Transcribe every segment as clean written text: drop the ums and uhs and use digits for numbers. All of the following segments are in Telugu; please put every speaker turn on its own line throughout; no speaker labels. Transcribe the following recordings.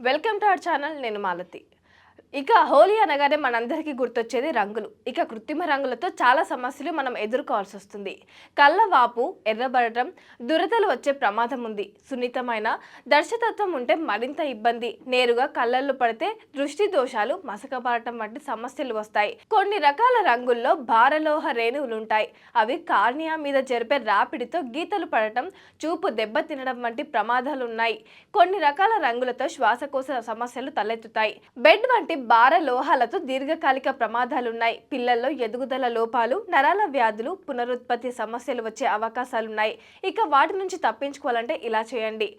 Welcome to our channel. నేను మాలతి. ఇక హోలీ అనగానే మనందరికీ గుర్తొచ్చేది రంగులు. ఇక కృత్రిమ రంగులతో చాలా సమస్యలు మనం ఎదుర్కోవాల్సి వస్తుంది. కళ్ళవాపు, ఎర్రబడటం, దురదలు వచ్చే ప్రమాదం ఉంది. సున్నితమైన దర్శకత్వం ఉంటే మరింత ఇబ్బంది. నేరుగా కళ్ళల్లో పడితే దృష్టి దోషాలు, మసకబారటం వంటి సమస్యలు వస్తాయి. కొన్ని రకాల రంగుల్లో భారలోహ రేణువులుంటాయి. అవి కార్నియా మీద జరిపే రాపిడితో గీతలు పడటం, చూపు దెబ్బతినడం వంటి ప్రమాదాలున్నాయి. కొన్ని రకాల రంగులతో శ్వాసకోశ సమస్యలు తలెత్తుతాయి. బెడ్ వంటి భార లోహాలతో దీర్ఘకాలిక ప్రమాదాలున్నాయి. పిల్లల్లో ఎదుగుదల లోపాలు, నరాల వ్యాధులు, పునరుత్పత్తి సమస్యలు వచ్చే అవకాశాలున్నాయి. ఇక వాటి నుంచి తప్పించుకోవాలంటే ఇలా చేయండి.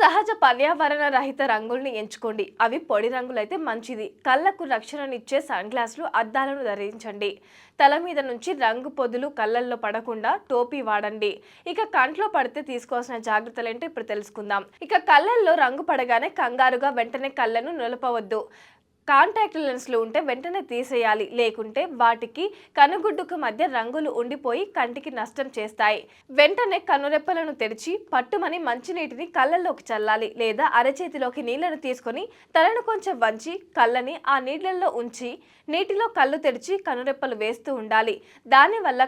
సహజ పర్యావరణ రహిత రంగుల్ని ఎంచుకోండి. అవి పొడి రంగులైతే మంచిది. కళ్ళకు రక్షణనిచ్చే సన్ గ్లాసులు, అద్దాలను ధరించండి. తల మీద నుంచి రంగు పొదులు కళ్ళల్లో పడకుండా టోపీ వాడండి. ఇక కంట్లో పడితే తీసుకోవాల్సిన జాగ్రత్తలు ఏంటో ఇప్పుడు తెలుసుకుందాం. ఇక కళ్ళల్లో రంగు పడగానే కంగారుగా వెంటనే కళ్ళను నిలపవద్దు. కాంటాక్ట్ లెన్స్లు ఉంటే వెంటనే తీసేయాలి. లేకుంటే వాటికి కనుగుడ్డుకు మధ్య రంగులు ఉండిపోయి కంటికి నష్టం చేస్తాయి. వెంటనే కనురెప్పలను తెరిచి పట్టుమని మంచినీటిని కళ్ళల్లోకి చల్లాలి. లేదా అరచేతిలోకి నీళ్లను తీసుకొని తలను కొంచెం వంచి కళ్ళని ఆ నీళ్లలో ఉంచి నీటిలో కళ్ళు తెరిచి కనురెప్పలు వేస్తూ ఉండాలి. దానివల్ల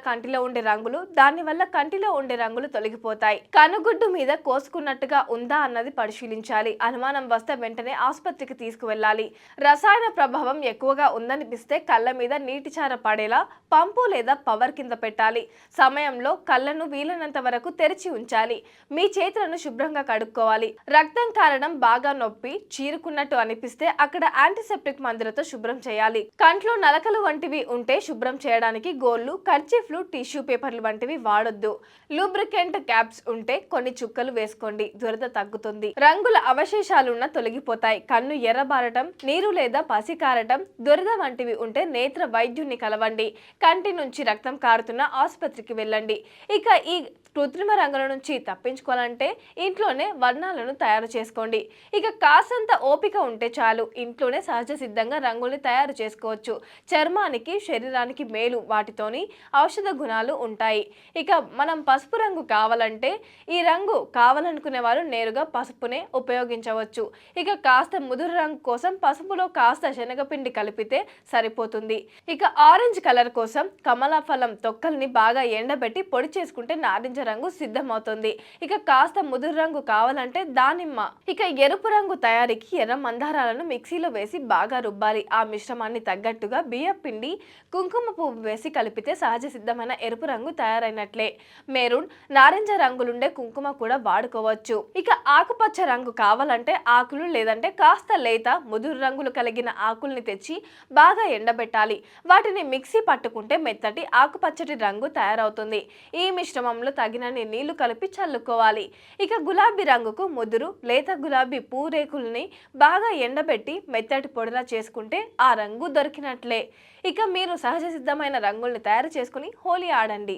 కంటిలో ఉండే రంగులు తొలగిపోతాయి. కనుగుడ్డు మీద కోసుకున్నట్టుగా ఉందా అన్నది పరిశీలించాలి. అనుమానం వస్తే వెంటనే ఆసుపత్రికి తీసుకువెళ్ళాలి. రసాయన ప్రభావం ఎక్కువగా ఉందనిపిస్తే కళ్ళ మీద నీటి చార పడేలా పంపు లేదా పవర్ కింద పెట్టాలి. సమయంలో కళ్ళను వీలైనంత వరకు తెరిచి ఉంచాలి. మీ చేతులను శుభ్రంగా కడుక్కోవాలి. రక్తం కారడం, బాగా నొప్పి, చీరుకున్నట్టు అనిపిస్తే అక్కడ యాంటీసెప్టిక్ మందులతో శుభ్రం చేయాలి. కంట్లో నలకలు వంటివి ఉంటే శుభ్రం చేయడానికి గోళ్లు, కర్చీఫ్లు, టిష్యూ పేపర్లు వంటివి వాడొద్దు. లూబ్రికెంట్ క్యాప్స్ ఉంటే కొన్ని చుక్కలు వేసుకోండి. దురద తగ్గుతుంది. రంగుల అవశేషాలున్న తొలగిపోతాయి. కన్ను ఎర్రబారటం, నీరు లేదా పసి కారటం, దురద వంటివి ఉంటే నేత్ర వైద్యుని కలవండి. కంటి నుంచి రక్తం కారుతున్న ఆసుపత్రికి వెళ్ళండి. ఇక ఈ కృత్రిమ రంగుల నుంచి తప్పించుకోవాలంటే ఇంట్లోనే వర్ణాలను తయారు చేసుకోండి. ఇక కాసంత ఓపిక ఉంటే చాలు. ఇంట్లోనే సహజ సిద్ధంగా రంగుల్ని తయారు చేసుకోవచ్చు. చర్మానికి, శరీరానికి మేలు. వాటితోని ఔషధ గుణాలు ఉంటాయి. ఇక మనం పసుపు రంగు కావాలంటే ఈ రంగు కావాలనుకునే వారు నేరుగా పసుపునే ఉపయోగించవచ్చు. ఇక కాస్త ముదురు రంగు కోసం పసుపులో కాస్త శనగపిండి కలిపితే సరిపోతుంది. ఇక ఆరెంజ్ కలర్ కోసం కమలాఫలం తొక్కల్ని బాగా ఎండబెట్టి పొడి చేసుకుంటే నారింజ రంగు సిద్ధమవుతుంది. ఇక కాస్త ముదురు రంగు కావాలంటే దానిమ్మ. ఇక ఎరుపు రంగు తయారీకి ఎర్ర మందారాలను మిక్సీలో వేసి బాగా రుబ్బాలి. ఆ మిశ్రమాన్ని తగ్గట్టుగా బియ్యం పిండి, కుంకుమ పువ్వు వేసి కలిపితే సహజ సిద్ధమైన ఎరుపు రంగు తయారైనట్లే. మెరూన్, నారింజ రంగులుండే కుంకుమ కూడా వాడుకోవచ్చు. ఇక ఆకుపచ్చ రంగు కావాలంటే ఆకులు లేదంటే కాస్త లేత ముదురు రంగులు కలిగిన ఆకుల్ని తెచ్చి బాగా ఎండబెట్టాలి. వాటిని మిక్సీ పట్టుకుంటే మెత్తటి ఆకుపచ్చటి రంగు తయారవుతుంది. ఈ మిశ్రమంలో తగినన్ని నీళ్లు కలిపి చల్లుకోవాలి. ఇక గులాబీ రంగుకు ముదురు, లేత గులాబీ పూరేకుల్ని బాగా ఎండబెట్టి మెత్తటి పొడిలా చేసుకుంటే ఆ రంగు దొరికినట్లే. ఇక మీరు సహజ సిద్ధమైన రంగుల్ని తయారు చేసుకుని హోలీ ఆడండి.